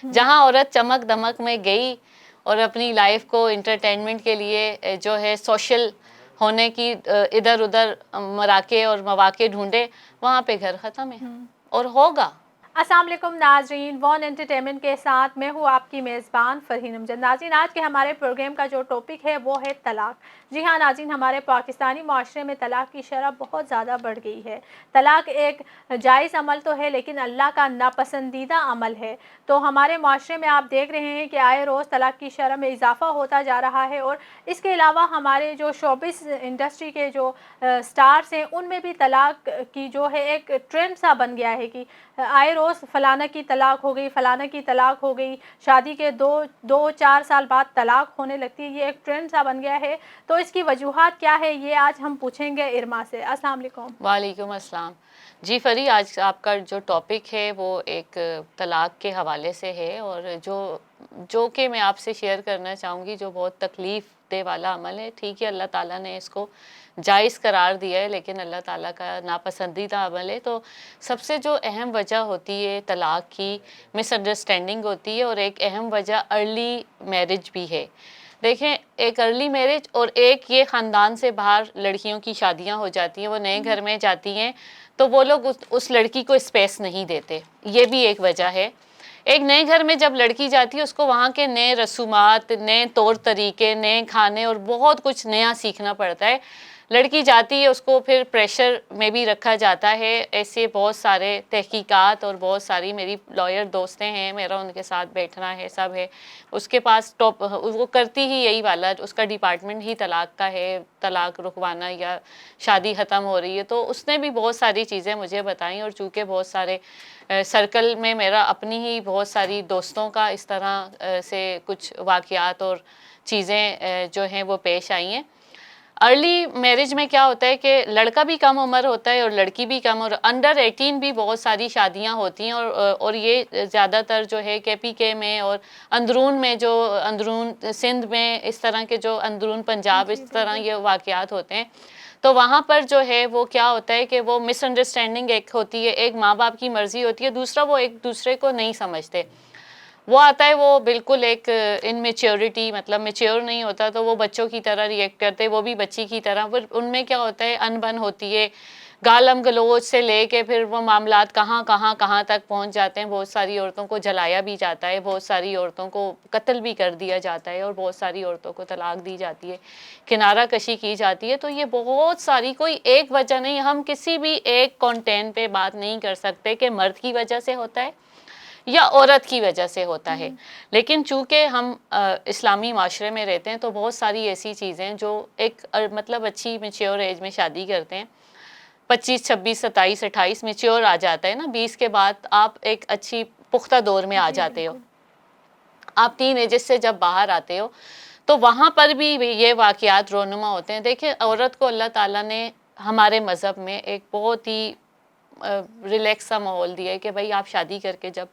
جہاں عورت چمک دمک میں گئی اور اپنی لائف کو انٹرٹینمنٹ کے لیے جو ہے سوشل ہونے کی ادھر ادھر مراکے اور مواقع ڈھونڈے، وہاں پہ گھر ختم ہے اور ہوگا۔ السلام علیکم ناظرین، وان انٹرٹینمنٹ کے ساتھ میں ہوں آپ کی میزبان فرحین امجد۔ ناظرین، آج کے ہمارے پروگرام کا جو ٹاپک ہے وہ ہے طلاق۔ جی ہاں ناظرین، ہمارے پاکستانی معاشرے میں طلاق کی شرح بہت زیادہ بڑھ گئی ہے۔ طلاق ایک جائز عمل تو ہے لیکن اللہ کا ناپسندیدہ عمل ہے۔ تو ہمارے معاشرے میں آپ دیکھ رہے ہیں کہ آئے روز طلاق کی شرح میں اضافہ ہوتا جا رہا ہے، اور اس کے علاوہ ہمارے جو شوبز انڈسٹری کے جو سٹارز ہیں ان میں بھی طلاق کی جو ہے ایک ٹرینڈ سا بن گیا ہے کہ آئے روز فلانا کی طلاق ہو گئی، فلانا کی طلاق ہو گئی، شادی کے دو چار سال بعد طلاق ہونے لگتی ہے۔ یہ ایک ٹرینڈ سا بن گیا ہے، تو اس کی وجوہات کیا ہے یہ آج ہم پوچھیں گے ارما سے۔ السلام علیکم۔ وعلیکم السلام۔ جی فری، آج آپ کا جو ٹاپک ہے وہ ایک طلاق کے حوالے سے ہے، اور جو کہ میں آپ سے شیئر کرنا چاہوں گی، جو بہت تکلیف دہ والا عمل ہے۔ ٹھیک ہے، اللہ تعالیٰ نے اس کو جائز قرار دیا ہے، لیکن اللہ تعالیٰ کا ناپسندیدہ عمل ہے۔ تو سب سے جو اہم وجہ ہوتی ہے طلاق کی، مس انڈرسٹینڈنگ ہوتی ہے، اور ایک اہم وجہ ارلی میرج بھی ہے۔ دیکھیں، ایک ارلی میرج اور ایک یہ خاندان سے باہر لڑکیوں کی شادیاں ہو جاتی ہیں، وہ نئے گھر میں جاتی ہیں تو وہ لوگ اس لڑکی کو اسپیس نہیں دیتے، یہ بھی ایک وجہ ہے۔ ایک نئے گھر میں جب لڑکی جاتی ہے، اس کو وہاں کے نئے رسومات، نئے طور طریقے، نئے کھانے اور بہت کچھ نیا سیکھنا پڑتا ہے۔ لڑکی جاتی ہے، اس کو پھر پریشر میں بھی رکھا جاتا ہے۔ ایسے بہت سارے تحقیقات اور بہت ساری میری لائر دوستیں ہیں، میرا ان کے ساتھ بیٹھنا ہے، سب ہے۔ اس کے پاس وہ کرتی ہی یہی والا، اس کا ڈپارٹمنٹ ہی طلاق کا ہے، طلاق رکوانا یا شادی ختم ہو رہی ہے۔ تو اس نے بھی بہت ساری چیزیں مجھے بتائیں، اور چونکہ بہت سارے سرکل میں میرا اپنی ہی بہت ساری دوستوں کا اس طرح سے کچھ واقعات اور چیزیں جو ہیں وہ پیش آئی ہیں۔ ارلی میرج میں کیا ہوتا ہے کہ لڑکا بھی کم عمر ہوتا ہے اور لڑکی بھی کم، اور انڈر 18 بھی بہت ساری شادیاں ہوتی ہیں، اور یہ زیادہ تر جو ہے KPK میں اور اندرون میں، جو اندرون سندھ میں، اس طرح کے جو اندرون پنجاب، اس طرح یہ واقعات ہوتے ہیں۔ تو وہاں پر جو ہے وہ کیا ہوتا ہے کہ وہ مس انڈرسٹینڈنگ ایک ہوتی ہے، ایک ماں باپ کی مرضی ہوتی ہے، دوسرا وہ ایک دوسرے کو نہیں سمجھتے۔ وہ آتا ہے، وہ بالکل ایک انمیچیورٹی، مطلب میچیور نہیں ہوتا، تو وہ بچوں کی طرح ریئیکٹ کرتے، وہ بھی بچی کی طرح۔ پھر ان میں کیا ہوتا ہے، ان بن ہوتی ہے، گالم گلوچ سے لے کے پھر وہ معاملات کہاں تک پہنچ جاتے ہیں۔ بہت ساری عورتوں کو جلایا بھی جاتا ہے، بہت ساری عورتوں کو قتل بھی کر دیا جاتا ہے، اور بہت ساری عورتوں کو طلاق دی جاتی ہے، کنارہ کشی کی جاتی ہے۔ تو یہ بہت ساری، کوئی ایک وجہ نہیں، ہم کسی بھی ایک کانٹینٹ پہ بات نہیں کر سکتے کہ مرد کی وجہ سے ہوتا ہے یا عورت کی وجہ سے ہوتا ہے۔ لیکن چونکہ ہم اسلامی معاشرے میں رہتے ہیں، تو بہت ساری ایسی چیزیں جو ایک مطلب اچھی میچیور ایج میں شادی کرتے ہیں، 25 26 27 28 میچیور آ جاتا ہے نا، 20 کے بعد آپ ایک اچھی پختہ دور میں آ جاتے ہو۔ آپ تین ایجز سے جب باہر آتے ہو تو وہاں پر بھی یہ واقعات رونما ہوتے ہیں۔ دیکھیں، عورت کو اللہ تعالیٰ نے ہمارے مذہب میں ایک بہت ہی ریلیکس سا ماحول دیا ہے کہ بھائی آپ شادی کر کے جب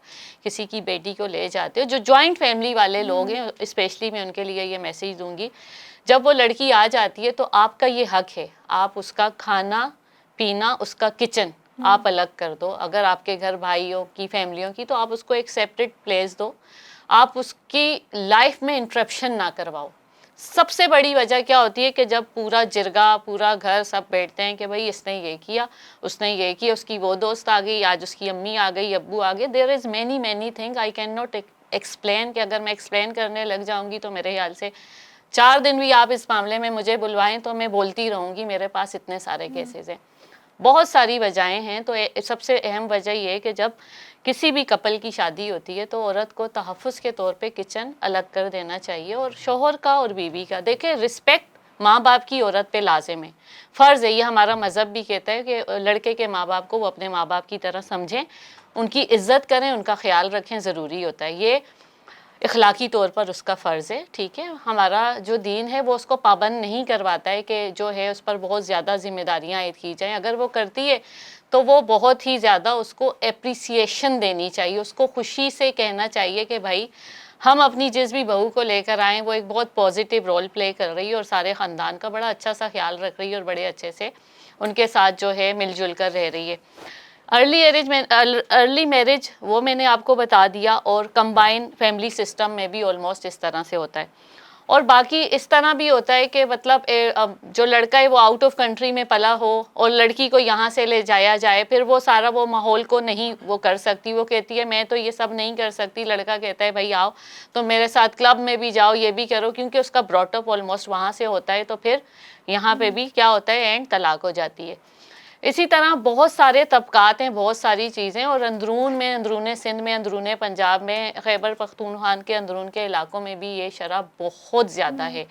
کسی کی بیٹی کو لے جاتے ہو، جو جوائنٹ فیملی والے لوگ ہیں اسپیشلی میں ان کے لیے یہ میسیج دوں گی، جب وہ لڑکی آ جاتی ہے تو آپ کا یہ حق ہے، آپ اس کا کھانا پینا، اس کا کچن آپ الگ کر دو۔ اگر آپ کے گھر بھائیوں کی فیملیوں کی، تو آپ اس کو ایک سیپریٹ پلیس دو، آپ اس کی لائف میں انٹرپشن نہ کرواؤ۔ سب سے بڑی وجہ کیا ہوتی ہے کہ جب پورا جرگا، پورا گھر سب بیٹھتے ہیں کہ بھئی اس نے یہ کیا، اس نے یہ کیا، اس کی وہ دوست آ گئی، آج اس کی امی آ گئی، ابو آ گئے۔ There is many thing I can not explain, کہ اگر میں ایکسپلین کرنے لگ جاؤں گی تو میرے خیال سے 4 دن بھی آپ اس معاملے میں مجھے بلوائیں تو میں بولتی رہوں گی، میرے پاس اتنے سارے کیسز ہیں۔ بہت ساری وجہیں ہیں۔ تو سب سے اہم وجہ یہ ہے کہ جب کسی بھی کپل کی شادی ہوتی ہے تو عورت کو تحفظ کے طور پہ کچن الگ کر دینا چاہیے، اور شوہر کا اور بیوی کا۔ دیکھیں، رسپیکٹ ماں باپ کی عورت پہ لازم ہے، فرض ہے، یہ ہمارا مذہب بھی کہتا ہے کہ لڑکے کے ماں باپ کو وہ اپنے ماں باپ کی طرح سمجھیں، ان کی عزت کریں، ان کا خیال رکھیں، ضروری ہوتا ہے، یہ اخلاقی طور پر اس کا فرض ہے۔ ٹھیک ہے، ہمارا جو دین ہے وہ اس کو پابند نہیں کرواتا ہے کہ جو ہے اس پر بہت زیادہ ذمہ داریاں عائد کی جائیں۔ اگر وہ کرتی ہے تو وہ بہت ہی زیادہ اس کو اپریسیشن دینی چاہیے، اس کو خوشی سے کہنا چاہیے کہ بھائی ہم اپنی جس بھی بہو کو لے کر آئیں وہ ایک بہت پازیٹیو رول پلے کر رہی ہے، اور سارے خاندان کا بڑا اچھا سا خیال رکھ رہی ہے، اور بڑے اچھے سے ان کے ساتھ جو ہے مل جل کر رہ رہی ہے۔ ارلی میرج وہ میں نے آپ کو بتا دیا، اور کمبائن فیملی سسٹم میں بھی آلموسٹ اس طرح سے ہوتا ہے. اور باقی اس طرح بھی ہوتا ہے کہ مطلب جو لڑکا ہے وہ آؤٹ آف کنٹری میں پلا ہو اور لڑکی کو یہاں سے لے جایا جائے، پھر وہ سارا وہ ماحول کو نہیں وہ کر سکتی. وہ کہتی ہے میں تو یہ سب نہیں کر سکتی. لڑکا کہتا ہے بھائی آؤ تو میرے ساتھ کلب میں بھی جاؤ، یہ بھی کرو، کیونکہ اس کا براٹ اپ آلموسٹ وہاں سے ہوتا ہے. تو پھر یہاں پہ بھی کیا ہوتا ہے، اینڈ طلاق ہو جاتی ہے. اسی طرح بہت سارے طبقات ہیں، بہت ساری چیزیں. اور اندرون سندھ میں، اندرون پنجاب میں، خیبر پختونخوا کے اندرون کے علاقوں میں بھی یہ شرح بہت زیادہ ہے.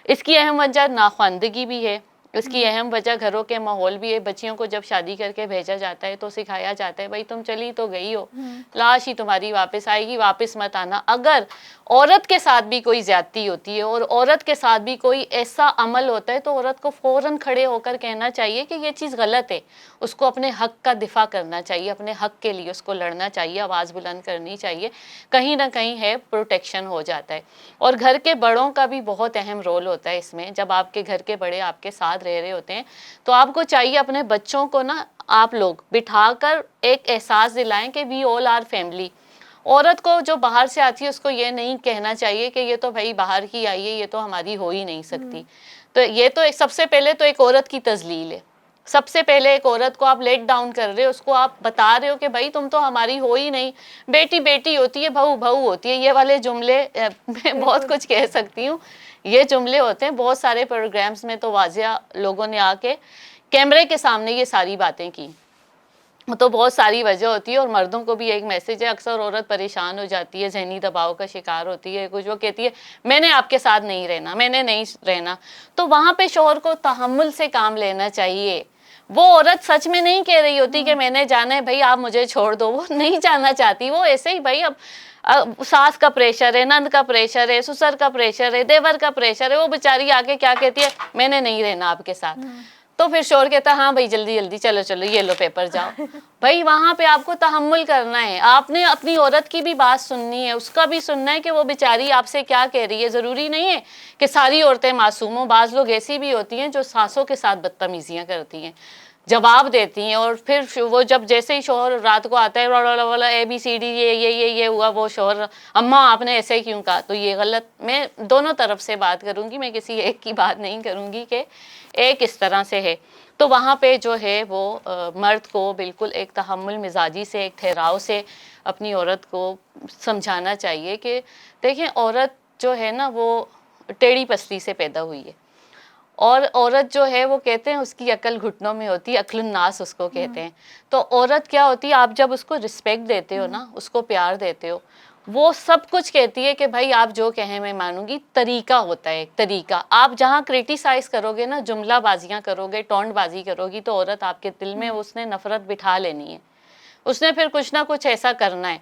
اس کی اہم وجہ ناخواندگی بھی ہے، اس کی اہم وجہ گھروں کے ماحول بھی ہے. بچیوں کو جب شادی کر کے بھیجا جاتا ہے تو سکھایا جاتا ہے بھائی تم چلی تو گئی ہو، لاش ہی تمہاری واپس آئے گی، واپس مت آنا. اگر عورت کے ساتھ بھی کوئی زیادتی ہوتی ہے اور عورت کے ساتھ بھی کوئی ایسا عمل ہوتا ہے تو عورت کو فوراً کھڑے ہو کر کہنا چاہیے کہ یہ چیز غلط ہے. اس کو اپنے حق کا دفاع کرنا چاہیے، اپنے حق کے لیے اس کو لڑنا چاہیے، آواز بلند کرنی چاہیے. کہیں نہ کہیں ہے پروٹیکشن ہو جاتا ہے. اور گھر کے بڑوں کا بھی بہت اہم رول ہوتا ہے اس میں. جب آپ کے گھر کے بڑے آپ کے ساتھ رہ رہے ہوتے ہیں تو آپ کو چاہیے اپنے بچوں کو نا آپ لوگ بٹھا کر ایک احساس دلائیں کہ وی آل آر فیملی. عورت کو جو باہر سے آتی ہے اس کو یہ نہیں کہنا چاہیے کہ یہ تو بھائی باہر کی آئی ہے، یہ تو ہماری ہو ہی نہیں سکتی. تو یہ تو سب سے پہلے تو ایک عورت کی تذلیل ہے. سب سے پہلے ایک عورت کو آپ لیٹ ڈاؤن کر رہے ہو، اس کو آپ بتا رہے ہو کہ بھائی تم تو ہماری ہو ہی نہیں. بیٹی بیٹی ہوتی ہے، بہو بہو ہوتی ہے. یہ والے جملے میں بہت کچھ کہہ سکتی ہوں. یہ جملے ہوتے ہیں بہت سارے پروگرامز میں، تو واضح لوگوں نے آ کے کیمرے کے سامنے یہ ساری باتیں کی. تو بہت ساری وجہ ہوتی ہے. اور مردوں کو بھی ایک میسج ہے، اکثر عورت پریشان ہو جاتی ہے، ذہنی دباؤ کا شکار ہوتی ہے. کچھ وہ کہتی ہے میں نے آپ کے ساتھ نہیں رہنا، میں نے نہیں رہنا. تو وہاں پہ شوہر کو تحمل سے کام لینا چاہیے. وہ عورت سچ میں نہیں کہہ رہی ہوتی کہ میں نے جانا ہے بھائی آپ مجھے چھوڑ دو. وہ نہیں جانا چاہتی، وہ ایسے ہی بھائی اب ساس کا پریشر ہے، نند کا پریشر ہے، سسر کا پریشر ہے، دیور کا پریشر ہے. وہ بیچاری آ کے کیا کہتی ہے میں نے نہیں رہنا آپ کے ساتھ. تو پھر شوہر کہتا ہے ہاں بھائی جلدی جلدی چلو چلو یہ لو پیپر جاؤ. بھائی وہاں پہ آپ کو تحمل کرنا ہے. آپ نے اپنی عورت کی بھی بات سننی ہے، اس کا بھی سننا ہے کہ وہ بیچاری آپ سے کیا کہہ رہی ہے. ضروری نہیں ہے کہ ساری عورتیں معصوم ہوں. بعض لوگ ایسی بھی ہوتی ہیں جو ساسوں کے ساتھ بدتمیزیاں کرتی ہیں، جواب دیتی ہیں. اور پھر وہ جب جیسے ہی شوہر رات کو آتا ہے اے بی سی ڈی یہ ہوا، وہ شوہر اماں آپ نے ایسے کیوں کہا. تو یہ غلط. میں دونوں طرف سے بات کروں گی، میں کسی ایک کی بات نہیں کروں گی کہ ایک اس طرح سے ہے. تو وہاں پہ جو ہے وہ مرد کو بالکل ایک تحمل مزاجی سے، ایک ٹھہراؤ سے اپنی عورت کو سمجھانا چاہیے کہ دیکھیں عورت جو ہے نا وہ ٹیڑھی پستی سے پیدا ہوئی ہے. اور عورت جو ہے وہ کہتے ہیں اس کی عقل گھٹنوں میں ہوتی ہے، عقل الناس اس کو کہتے ہیں. تو عورت کیا ہوتی ہے، آپ جب اس کو رسپیکٹ دیتے ہو نا، اس کو پیار دیتے ہو، وہ سب کچھ کہتی ہے کہ بھائی آپ جو کہیں میں مانوں گی. طریقہ ہوتا ہے ایک طریقہ. آپ جہاں کرٹیسائز کرو گے نا، جملہ بازیاں کرو گے، ٹونٹ بازی کرو گی، تو عورت آپ کے دل میں اس نے نفرت بٹھا لینی ہے. اس نے پھر کچھ نہ کچھ ایسا کرنا ہے.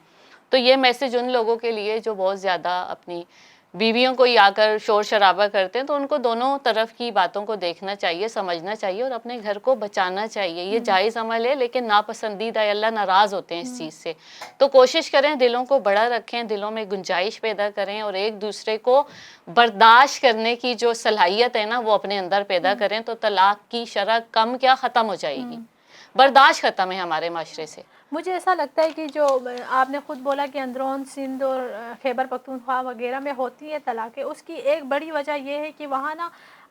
تو یہ میسج ان لوگوں کے لیے جو بہت زیادہ اپنی بیویوں کو ہی آ کر شور شرابہ کرتے ہیں، تو ان کو دونوں طرف کی باتوں کو دیکھنا چاہیے، سمجھنا چاہیے اور اپنے گھر کو بچانا چاہیے. یہ جائز عمل ہے لیکن ناپسندیدہ ہے، اللہ ناراض ہوتے ہیں اس چیز سے. تو کوشش کریں دلوں کو بڑا رکھیں، دلوں میں گنجائش پیدا کریں، اور ایک دوسرے کو برداشت کرنے کی جو صلاحیت ہے نا وہ اپنے اندر پیدا کریں. تو طلاق کی شرح کم کیا ختم ہو جائے گی. برداشت ختم ہے ہمارے معاشرے سے. مجھے ایسا لگتا ہے کہ جو آپ نے خود بولا کہ اندرون سندھ اور خیبر پختونخوا وغیرہ میں ہوتی ہے طلاقیں، اس کی ایک بڑی وجہ یہ ہے کہ وہاں نا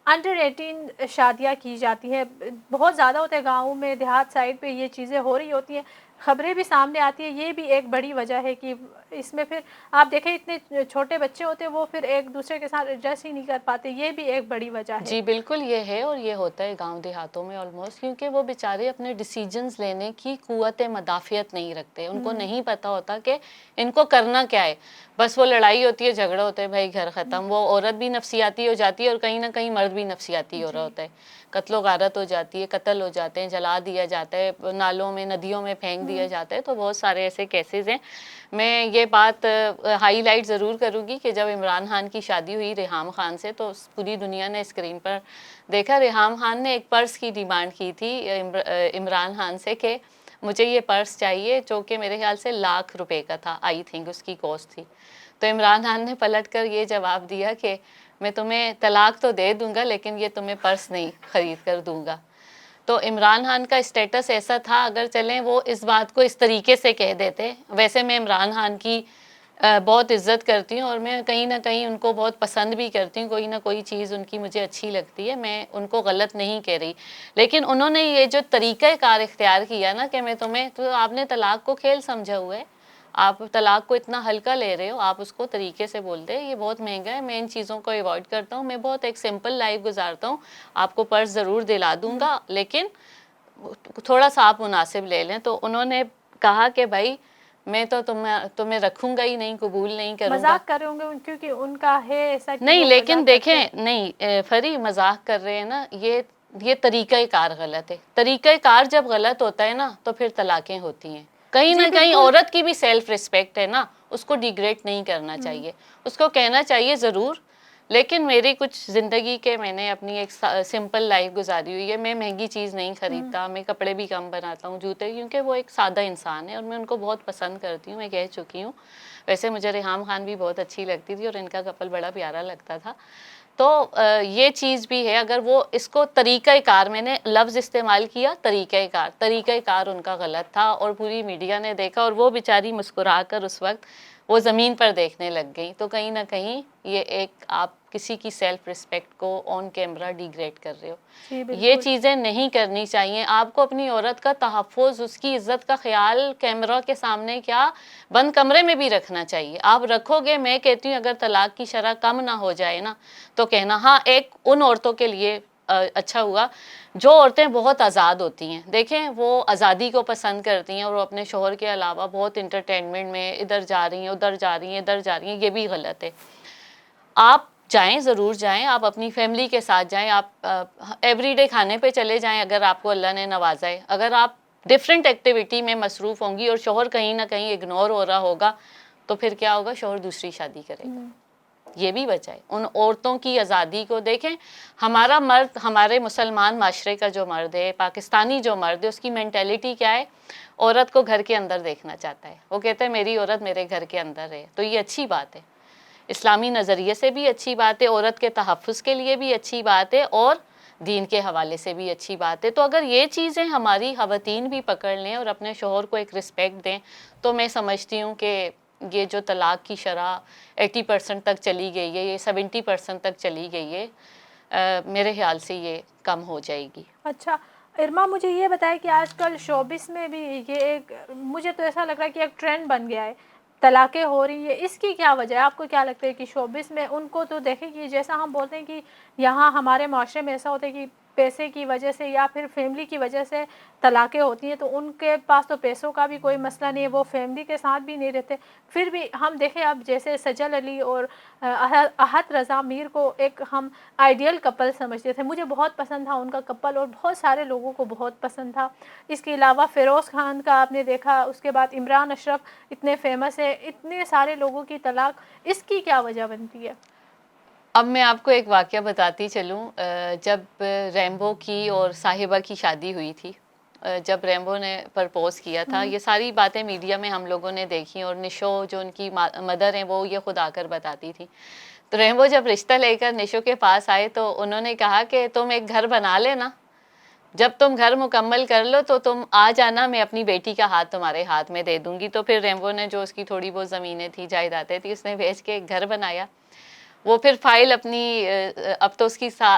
انڈر 18 شادیاں کی جاتی ہیں. بہت زیادہ ہوتے ہیں گاؤں میں، دیہات سائڈ پہ یہ چیزیں ہو رہی ہوتی ہیں، خبریں بھی سامنے آتی ہیں. یہ بھی ایک بڑی وجہ ہے کہ اس میں پھر آپ دیکھیں اتنے چھوٹے بچے ہوتے ہیں وہ پھر ایک دوسرے کے ساتھ ایڈجسٹ ہی نہیں کر پاتے. یہ بھی ایک بڑی وجہ ہے. جی بالکل یہ ہے، اور یہ ہوتا ہے گاؤں دیہاتوں میں آلموسٹ، کیونکہ وہ بیچارے اپنے ڈیسیجنز لینے کی قوت مدافعت نہیں رکھتے. ان کو نہیں پتہ ہوتا کہ ان کو کرنا کیا ہے. بس وہ لڑائی ہوتی ہے، جھگڑا ہوتا ہے، بھائی گھر ختم. وہ عورت بھی نفسیاتی ہو جاتی ہے اور کہیں نہ کہیں مرد بھی نفسیاتی ہو رہا ہوتا ہے. قتل و غارت ہو جاتی ہے، قتل ہو جاتے ہیں، جلا دیا جاتا ہے، نالوں میں ندیوں میں پھینک دیا جاتا ہے. تو بہت سارے ایسے کیسز ہیں. میں یہ بات ہائی لائٹ ضرور کروں گی کہ جب عمران خان کی شادی ہوئی ریحام خان سے، تو پوری دنیا نے اسکرین پر دیکھا. ریحام خان نے ایک پرس کی ڈیمانڈ کی تھی عمران خان سے کہ مجھے یہ پرس چاہیے، جو کہ میرے خیال سے ₹1,00,000 کا تھا، آئی تھنک اس کی کاسٹ تھی. تو عمران خان نے پلٹ کر یہ جواب دیا کہ میں تمہیں طلاق تو دے دوں گا لیکن یہ تمہیں پرس نہیں خرید کر دوں گا. تو عمران خان کا اسٹیٹس ایسا تھا، اگر چلیں وہ اس بات کو اس طریقے سے کہہ دیتے. ویسے میں عمران خان کی بہت عزت کرتی ہوں اور میں کہیں نہ کہیں ان کو بہت پسند بھی کرتی ہوں، کوئی نہ کوئی چیز ان کی مجھے اچھی لگتی ہے، میں ان کو غلط نہیں کہہ رہی. لیکن انہوں نے یہ جو طریقہ کار اختیار کیا نا کہ میں تمہیں، تو آپ نے طلاق کو کھیل سمجھا ہوا ہے، آپ طلاق کو اتنا ہلکا لے رہے ہو، آپ اس کو طریقے سے بولتے ہیں، یہ بہت مہنگا ہے. میں ان چیزوں کو ایوائڈ کرتا ہوں، میں بہت ایک سمپل لائف گزارتا ہوں. آپ کو پرس ضرور دلا دوں گا لیکن تھوڑا سا آپ مناسب لے لیں. تو انہوں نے کہا کہ بھائی میں تو تمہیں رکھوں گا ہی نہیں، قبول نہیں کروں گا. مذاق کر رہے ہوں گے کیونکہ ان کا ہے ایسا کہ نہیں وہ لیکن مذاق کرتے ہیں. دیکھیں، نہیں فری مذاق کر رہے ہیں نا، یہ طریقہ کار غلط ہے. طریقہ کار جب غلط ہوتا ہے نا تو پھر طلاقیں ہوتی ہیں. کہیں جی نہ کہیں بالکل. عورت کی بھی سیلف ریسپیکٹ ہے نا، اس کو ڈیگریڈ نہیں کرنا چاہیے، اس کو کہنا چاہیے ضرور. لیکن میری کچھ زندگی کے، میں نے اپنی ایک سمپل لائف گزاری ہوئی ہے. میں مہنگی چیز نہیں خریدتا، میں کپڑے بھی کم بناتا ہوں، جوتے، کیونکہ وہ ایک سادہ انسان ہے اور میں ان کو بہت پسند کرتی ہوں. میں کہہ چکی ہوں. ویسے مجھے ریحام خان بھی بہت اچھی لگتی تھی اور ان کا کپل بڑا پیارا لگتا تھا. تو یہ چیز بھی ہے، اگر وہ اس کو طریقہ کار، میں نے لفظ استعمال کیا طریقہ کار ان کا غلط تھا اور پوری میڈیا نے دیکھا اور وہ بیچاری مسکرا کر اس وقت وہ زمین پر دیکھنے لگ گئی. تو کہیں نہ کہیں یہ ایک آپ کسی کی سیلف ریسپیکٹ کو آن کیمرہ ڈیگریڈ کر رہے ہو. جی یہ بالکل. چیزیں نہیں کرنی چاہیے. آپ کو اپنی عورت کا تحفظ، اس کی عزت کا خیال کیمرہ کے سامنے کیا بند کمرے میں بھی رکھنا چاہیے. آپ رکھو گے، میں کہتی ہوں اگر طلاق کی شرح کم نہ ہو جائے نا تو کہنا. ہاں ایک ان عورتوں کے لیے اچھا ہوا جو عورتیں بہت آزاد ہوتی ہیں. دیکھیں وہ آزادی کو پسند کرتی ہیں اور وہ اپنے شوہر کے علاوہ بہت انٹرٹینمنٹ میں ادھر جا رہی ہیں، ادھر جا رہی ہیں، ادھر جا رہی ہیں. یہ بھی غلط ہے. آپ جائیں، ضرور جائیں، آپ اپنی فیملی کے ساتھ جائیں، آپ ایوری ڈے کھانے پہ چلے جائیں اگر آپ کو اللہ نے نوازا ہے. اگر آپ ڈفرینٹ ایکٹیویٹی میں مصروف ہوں گی اور شوہر کہیں نہ کہیں اگنور ہو رہا ہوگا تو پھر کیا ہوگا؟ شوہر دوسری شادی کرے گا. یہ بھی بچائے. ان عورتوں کی آزادی کو دیکھیں. ہمارا مرد، ہمارے مسلمان معاشرے کا جو مرد ہے، پاکستانی جو مرد ہے، اس کی مینٹیلٹی کیا ہے؟ عورت کو گھر کے اندر دیکھنا چاہتا ہے. وہ کہتا ہے میری عورت میرے گھر کے اندر ہے. تو یہ اچھی بات ہے، اسلامی نظریے سے بھی اچھی بات ہے، عورت کے تحفظ کے لیے بھی اچھی بات ہے اور دین کے حوالے سے بھی اچھی بات ہے. تو اگر یہ چیزیں ہماری خواتین بھی پکڑ لیں اور اپنے شوہر کو ایک رسپیکٹ دیں تو میں سمجھتی ہوں کہ یہ جو طلاق کی شرح 80% تک چلی گئی ہے، یہ 70% تک چلی گئی ہے، میرے خیال سے یہ کم ہو جائے گی. اچھا ارما، مجھے یہ بتائے کہ آج کل شوبس میں بھی یہ ایک، مجھے تو ایسا لگ رہا ہے کہ ایک ٹرینڈ بن گیا ہے، طلاقیں ہو رہی ہیں. اس کی کیا وجہ ہے؟ آپ کو کیا لگتا ہے کہ شوبس میں ان کو تو دیکھیں کہ جیسا ہم بولتے ہیں کہ یہاں ہمارے معاشرے میں ایسا ہوتا ہے کہ پیسے کی وجہ سے یا پھر فیملی کی وجہ سے طلاقیں ہوتی ہیں، تو ان کے پاس تو پیسوں کا بھی کوئی مسئلہ نہیں ہے، وہ فیملی کے ساتھ بھی نہیں رہتے. پھر بھی ہم دیکھیں اب جیسے سجل علی اور احد رضا میر کو ایک ہم آئیڈیل کپل سمجھتے تھے. مجھے بہت پسند تھا ان کا کپل اور بہت سارے لوگوں کو بہت پسند تھا. اس کے علاوہ فیروز خان کا آپ نے دیکھا، اس کے بعد عمران اشرف اتنے فیمس ہے. اتنے سارے لوگوں کی طلاق، اس کی کیا وجہ بنتی ہے؟ اب میں آپ کو ایک واقعہ بتاتی چلوں. جب ریمبو کی اور صاحبہ کی شادی ہوئی تھی، جب ریمبو نے پرپوز کیا تھا، یہ ساری باتیں میڈیا میں ہم لوگوں نے دیکھی اور نشو جو ان کی مدر ہیں وہ یہ خود آ کر بتاتی تھی. تو ریمبو جب رشتہ لے کر نشو کے پاس آئے تو انہوں نے کہا کہ تم ایک گھر بنا لینا، جب تم گھر مکمل کر لو تو تم آ جانا، میں اپنی بیٹی کا ہاتھ تمہارے ہاتھ میں دے دوں گی. تو پھر ریمبو نے، جو اس کی تھوڑی بہت زمینیں تھی، جائیدادیں تھی، اس نے بیچ کے ایک گھر بنایا. وہ پھر فائل اپنی، اب تو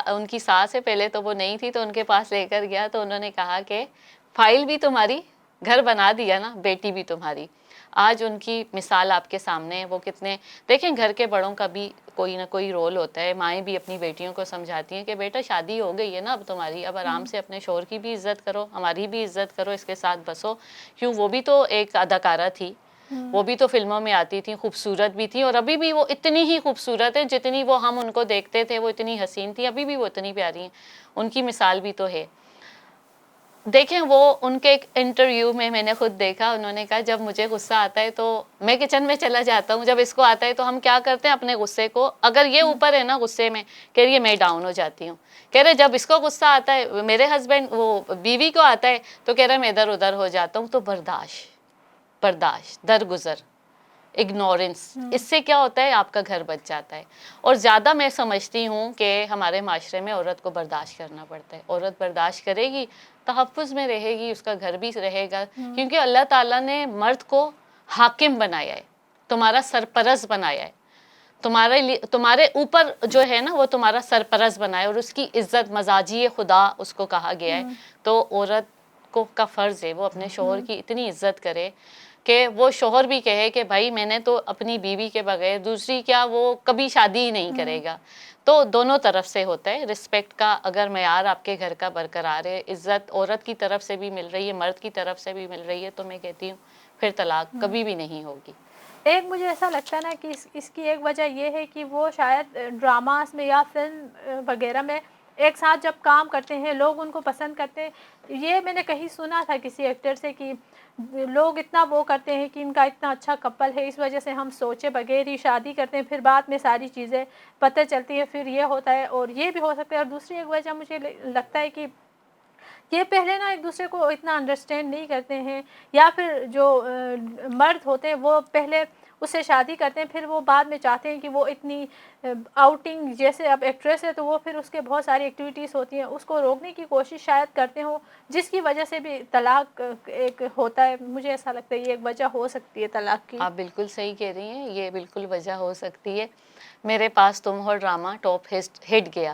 ان کی ساس ہے، پہلے تو وہ نہیں تھی، تو ان کے پاس لے کر گیا تو انہوں نے کہا کہ فائل بھی تمہاری، گھر بنا دیا نا، بیٹی بھی تمہاری. آج ان کی مثال آپ کے سامنے ہے. وہ کتنے، دیکھیں گھر کے بڑوں کا بھی کوئی نہ کوئی رول ہوتا ہے. مائیں بھی اپنی بیٹیوں کو سمجھاتی ہیں کہ بیٹا شادی ہو گئی ہے نا اب تمہاری، اب آرام سے اپنے شوہر کی بھی عزت کرو، ہماری بھی عزت کرو، اس کے ساتھ بسو. کیوں؟ وہ بھی تو ایک اداکارہ تھی، وہ بھی تو فلموں میں آتی تھی، خوبصورت بھی تھی، اور ابھی بھی وہ اتنی ہی خوبصورت ہے جتنی وہ ہم ان کو دیکھتے تھے. وہ اتنی حسین تھی، ابھی بھی وہ اتنی پیاری ہیں. ان کی مثال بھی تو ہے. دیکھیں وہ ان کے ایک انٹرویو میں نے خود دیکھا، انہوں نے کہا جب مجھے غصہ آتا ہے تو میں کچن میں چلا جاتا ہوں، جب اس کو آتا ہے تو ہم کیا کرتے ہیں اپنے غصے کو، اگر یہ اوپر ہے نا غصے میں، کہہ رہی ہے میں ڈاؤن ہو جاتی ہوں. کہہ رہے جب اس کو غصہ آتا ہے، میرے ہسبینڈ وہ بیوی کو آتا ہے تو کہہ رہا ہے میں ادھر ادھر ہو جاتا ہوں. تو برداشت درگزر. اگنورنس، اس سے کیا ہوتا ہے آپ کا گھر بچ جاتا ہے. اور زیادہ میں سمجھتی ہوں کہ ہمارے معاشرے میں عورت کو برداشت کرنا پڑتا ہے. عورت برداشت کرے گی، تحفظ میں رہے گی، اس کا گھر بھی رہے گا، کیونکہ اللہ تعالیٰ نے مرد کو حاکم بنایا ہے، تمہارا سرپرست بنایا ہے، تمہارے اوپر جو ہے نا وہ تمہارا سرپرست بنایا، اور اس کی عزت مزاجی خدا اس کو کہا گیا ہے. تو عورت کو کا فرض ہے وہ اپنے شوہر کی اتنی عزت کرے کہ وہ شوہر بھی کہے کہ بھائی میں نے تو اپنی بیوی کے بغیر دوسری کیا وہ کبھی شادی ہی نہیں کرے گا. تو دونوں طرف سے ہوتا ہے رسپیکٹ کا. اگر معیار آپ کے گھر کا برقرار ہے، عزت عورت کی طرف سے بھی مل رہی ہے، مرد کی طرف سے بھی مل رہی ہے، تو میں کہتی ہوں پھر طلاق کبھی بھی نہیں ہوگی. ایک مجھے ایسا لگتا ہے نا کہ اس کی ایک وجہ یہ ہے کہ وہ شاید ڈراماز میں یا فلم وغیرہ میں ایک ساتھ جب کام کرتے ہیں لوگ ان کو پسند کرتے ہیں. یہ میں نے کہیں سنا تھا کسی ایکٹر سے کہ لوگ اتنا وہ کرتے ہیں کہ ان کا اتنا اچھا کپل ہے، اس وجہ سے ہم سوچے بغیر ہی شادی کرتے ہیں، پھر بعد میں ساری چیزیں پتہ چلتی ہے، پھر یہ ہوتا ہے. اور یہ بھی ہو سکتا ہے. اور دوسری ایک وجہ مجھے لگتا ہے کہ یہ پہلے نا ایک دوسرے کو اتنا انڈرسٹینڈ نہیں کرتے ہیں، یا پھر جو مرد ہوتے ہیں وہ پہلے اس سے شادی کرتے ہیں، پھر وہ بعد میں چاہتے ہیں کہ وہ اتنی آؤٹنگ، جیسے اب ایکٹریس ہے تو وہ پھر اس کے بہت ساری ایکٹیویٹیز ہوتی ہیں، اس کو روکنے کی کوشش شاید کرتے ہوں، جس کی وجہ سے بھی طلاق ایک ہوتا ہے. مجھے ایسا لگتا ہے یہ ایک وجہ ہو سکتی ہے طلاق کی. آپ بالکل صحیح کہہ رہی ہیں، یہ بالکل وجہ ہو سکتی ہے. میرے پاس تم ہو ڈرامہ ٹاپ ہٹ گیا،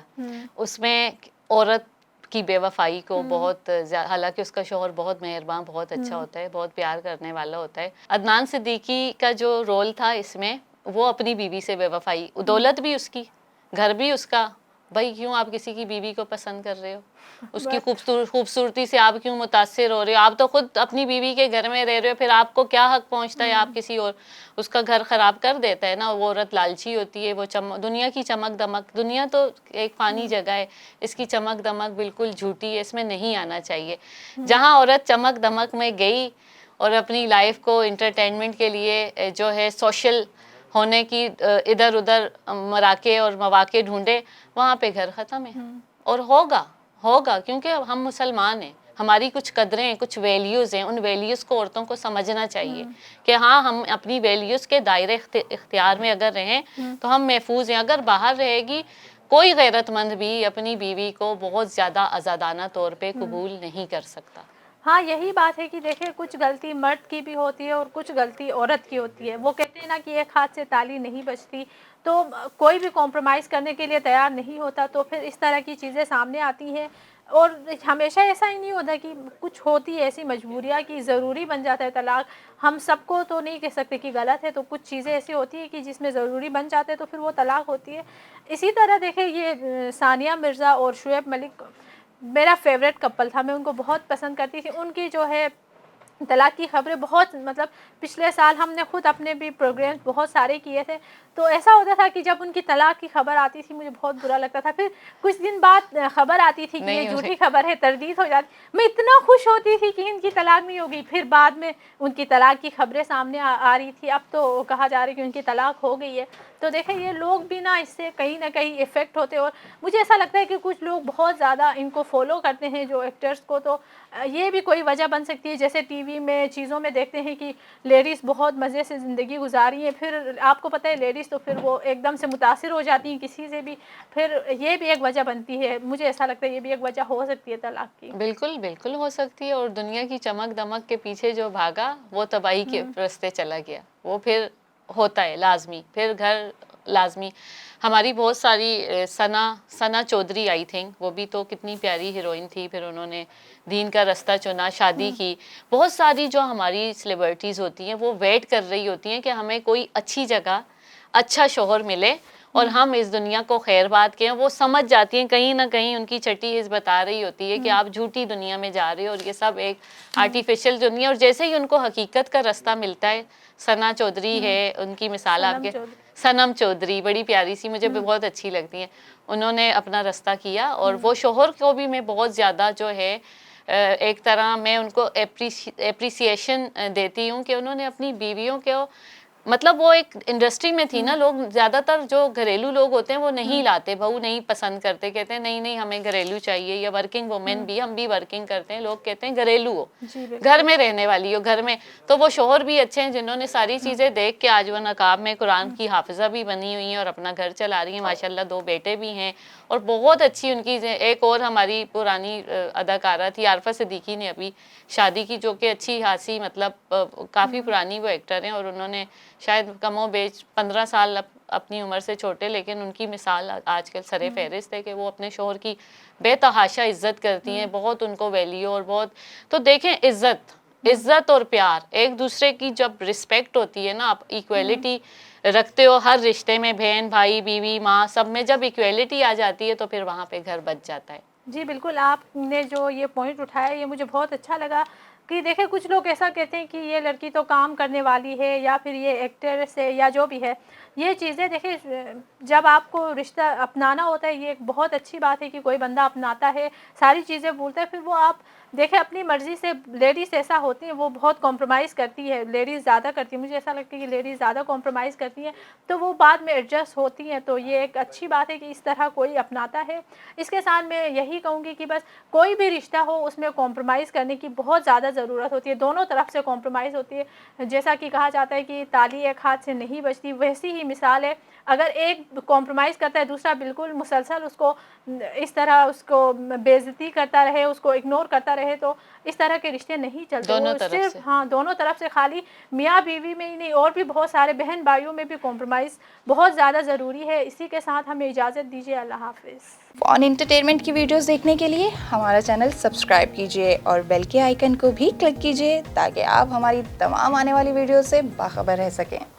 اس میں عورت کی بے وفائی کو بہت حالانکہ اس کا شوہر بہت مہربان، بہت اچھا ہوتا ہے، بہت پیار کرنے والا ہوتا ہے. عدنان صدیقی کا جو رول تھا اس میں، وہ اپنی بیوی سے بے وفائی، دولت بھی اس کی، گھر بھی اس کا. بھائی کیوں آپ کسی کی بیوی کو پسند کر رہے ہو؟ اس کی خوبصورتی سے آپ کیوں متاثر ہو رہے ہو؟ آپ تو خود اپنی بیوی کے گھر میں رہ رہے ہو، پھر آپ کو کیا حق پہنچتا ہے آپ کسی اور اس کا گھر خراب کر دیتا ہے نا. وہ عورت لالچی ہوتی ہے، وہ دنیا کی چمک دمک، دنیا تو ایک فانی جگہ ہے، اس کی چمک دمک بالکل جھوٹی ہے، اس میں نہیں آنا چاہیے. جہاں عورت چمک دمک میں گئی اور اپنی لائف کو انٹرٹینمنٹ کے لیے جو ہے سوشل ہونے کی ادھر ادھر مراکے اور مواقع ڈھونڈے، وہاں پہ گھر ختم ہے. اور ہوگا کیونکہ ہم مسلمان ہیں، ہماری کچھ قدریں ہیں، کچھ ویلیوز ہیں، ان ویلیوز کو عورتوں کو سمجھنا چاہیے کہ ہاں ہم اپنی ویلیوز کے دائرے اختیار میں اگر رہیں تو ہم محفوظ ہیں. اگر باہر رہے گی، کوئی غیرت مند بھی اپنی بیوی کو بہت زیادہ آزادانہ طور پہ قبول نہیں کر سکتا. ہاں یہی بات ہے کہ دیکھیں کچھ غلطی مرد کی بھی ہوتی ہے اور کچھ غلطی عورت کی ہوتی ہے. وہ کہتے ہیں نا کہ ایک ہاتھ سے تالی نہیں بجتی، تو کوئی بھی کمپرومائز کرنے کے لیے تیار نہیں ہوتا، تو پھر اس طرح کی چیزیں سامنے آتی ہیں. اور ہمیشہ ایسا ہی نہیں ہوتا کہ کچھ ہوتی ہے ایسی مجبوریاں کہ ضروری بن جاتا ہے طلاق. ہم سب کو تو نہیں کہہ سکتے کہ غلط ہے، تو کچھ چیزیں ایسی ہوتی ہیں کہ جس میں ضروری بن جاتے ہیں تو پھر وہ طلاق ہوتی ہے. اسی طرح دیکھیں یہ ثانیہ مرزا اور شعیب ملک میرا فیوریٹ کپل تھا، میں ان کو بہت پسند کرتی تھی. ان کی جو ہے طلاق کی خبریں بہت مطلب پچھلے سال ہم نے خود اپنے بھی پروگرامز بہت سارے کیے تھے، تو ایسا ہوتا تھا کہ جب ان کی طلاق کی خبر آتی تھی مجھے بہت برا لگتا تھا. پھر کچھ دن بعد خبر آتی تھی کہ یہ جھوٹی خبر ہے، تردید ہو جاتی. میں اتنا خوش ہوتی تھی کہ ان کی طلاق نہیں ہوگی، پھر بعد میں ان کی طلاق کی خبریں سامنے آ رہی تھی. اب تو کہا جا رہا ہے کہ ان کی طلاق ہو گئی ہے. تو دیکھیں یہ لوگ بھی نا اس سے کہیں نہ کہیں افیکٹ ہوتے. اور مجھے ایسا لگتا ہے کہ کچھ لوگ بہت زیادہ ان کو فالو کرتے ہیں جو ایکٹرز کو، تو یہ بھی کوئی وجہ بن سکتی ہے. جیسے ٹی وی میں چیزوں میں دیکھتے ہیں کہ لیڈیز بہت مزے سے زندگی گزاری ہیں، پھر آپ کو پتہ ہے لیڈیز تو پھر وہ ایک دم سے متاثر ہو جاتی ہیں کسی سے بھی، پھر یہ بھی ایک وجہ بنتی ہے. مجھے ایسا لگتا ہے یہ بھی ایک وجہ ہو سکتی ہے طلاق کی. بالکل بالکل ہو سکتی ہے. اور دنیا کی چمک دمک کے پیچھے جو بھاگا وہ تباہی کے راستے چلا گیا. وہ پھر ہوتا ہے لازمی، پھر گھر لازمی. ہماری بہت ساری ثنا چودھری آئی تھنک، وہ بھی تو کتنی پیاری ہیروئن تھی، پھر انہوں نے دین کا راستہ چنا، شادی کی. بہت ساری جو ہماری سیلیبریٹیز ہوتی ہیں وہ ویٹ کر رہی ہوتی ہیں کہ ہمیں کوئی اچھی جگہ اچھا شوہر ملے اور ہم اس دنیا کو خیر بات کہیں. وہ سمجھ جاتی ہیں، کہیں نہ کہیں ان کی چھٹی حص بتا رہی ہوتی ہے کہ آپ جھوٹی دنیا میں جا رہے ہو اور یہ سب ایک آرٹیفیشل دنیا. اور جیسے ہی ان کو حقیقت کا راستہ ملتا ہے، ثنا چودھری ہے ان کی مثال، آپ کے صنم چودھری بڑی پیاری سی، مجھے بہت اچھی لگتی ہیں. انہوں نے اپنا راستہ کیا اور وہ شوہر کو بھی میں بہت زیادہ جو ہے ایک طرح میں ان کو اپریسیشن دیتی ہوں کہ انہوں نے اپنی بیویوں کو مطلب وہ ایک انڈسٹری میں تھی نا, لوگ زیادہ تر جو گھریلو لوگ ہوتے ہیں وہ نہیں لاتے, بہو نہیں پسند کرتے, کہتے ہیں نہیں نہیں ہمیں گھریلو چاہیے, یا ورکنگ وومن بھی, ہم بھی ورکنگ کرتے ہیں, لوگ کہتے ہیں گھریلو ہو, گھر میں رہنے والی ہو, گھر میں. تو وہ شوہر بھی اچھے ہیں جنہوں نے ساری چیزیں دیکھ کے آج وہ نقاب میں قرآن کی حافظہ بھی بنی ہوئی ہیں اور اپنا گھر چلا رہی ہیں, ماشاءاللہ 2 بیٹے بھی ہیں, اور بہت اچھی ان کی. ایک اور ہماری پرانی اداکارہ تھی عارفہ صدیقی نے ابھی شادی کی, جو کہ اچھی خاصی مطلب کافی پرانی وہ ایکٹر ہیں, اور انہوں نے شاید کم و بیش 15 سال اپنی عمر سے چھوٹے, لیکن ان کی مثال آج کل سر فہرست ہے کہ وہ اپنے شوہر کی بے تحاشا عزت کرتی ہیں, بہت ان کو ویلیو اور بہت. تو دیکھیں عزت اور پیار, ایک دوسرے کی جب رسپیکٹ ہوتی ہے نا, آپ ایکویلٹی رکھتے ہو ہر رشتے میں, بہن بھائی بیوی ماں سب میں جب ایکویلٹی آ جاتی ہے تو پھر وہاں پہ گھر بچ جاتا ہے. جی بالکل, آپ نے جو یہ پوائنٹ اٹھایا یہ مجھے بہت اچھا لگا کہ دیکھیں کچھ لوگ ایسا کہتے ہیں کہ یہ لڑکی تو کام کرنے والی ہے, یا پھر یہ ایکٹریس ہے, یا جو بھی ہے. یہ چیزیں دیکھیں جب آپ کو رشتہ اپنانا ہوتا ہے, یہ ایک بہت اچھی بات ہے کہ کوئی بندہ اپناتا ہے, ساری چیزیں بھولتا ہے, پھر وہ آپ دیکھیں اپنی مرضی سے. لیڈیز ایسا ہوتی ہیں وہ بہت کمپرومائز کرتی ہے, لیڈیز زیادہ کرتی ہیں, مجھے ایسا لگتا ہے کہ لیڈیز زیادہ کمپرومائز کرتی ہیں, تو وہ بعد میں ایڈجسٹ ہوتی ہیں. تو یہ ایک اچھی بات ہے کہ اس طرح کوئی اپناتا ہے. اس کے ساتھ میں یہی کہوں گی کہ بس کوئی بھی رشتہ ہو اس میں کمپرومائز کرنے کی بہت زیادہ ضرورت ہوتی ہے, دونوں طرف سے کمپرومائز ہوتی ہے. جیسا کہ کہا جاتا ہے کہ تالی ایک ہاتھ سے نہیں بجتی, ویسی ہی مثال ہے. اگر ایک کمپرومائز کرتا ہے, دوسرا بالکل مسلسل اس کو اس طرح اس کو بے عزتی کرتا رہے, اس کو اگنور کرتا رہے, تو اس طرح کے رشتے نہیں چلتے. دونوں وہ طرف صرف سے دونوں طرف سے, خالی میاں بیوی میں ہی نہیں اور بھی بہت سارے بہن بھائیوں میں بھی کمپرومائز بہت زیادہ ضروری ہے. اسی کے ساتھ ہمیں اجازت دیجیے, اللہ حافظ. فون انٹرٹینمنٹ کی ویڈیوز دیکھنے کے لیے ہمارا چینل سبسکرائب کیجیے اور بیل کے آئیکن کو بھی کلک کیجیے تاکہ آپ ہماری تمام آنے والی ویڈیوز سے باخبر رہ سکیں.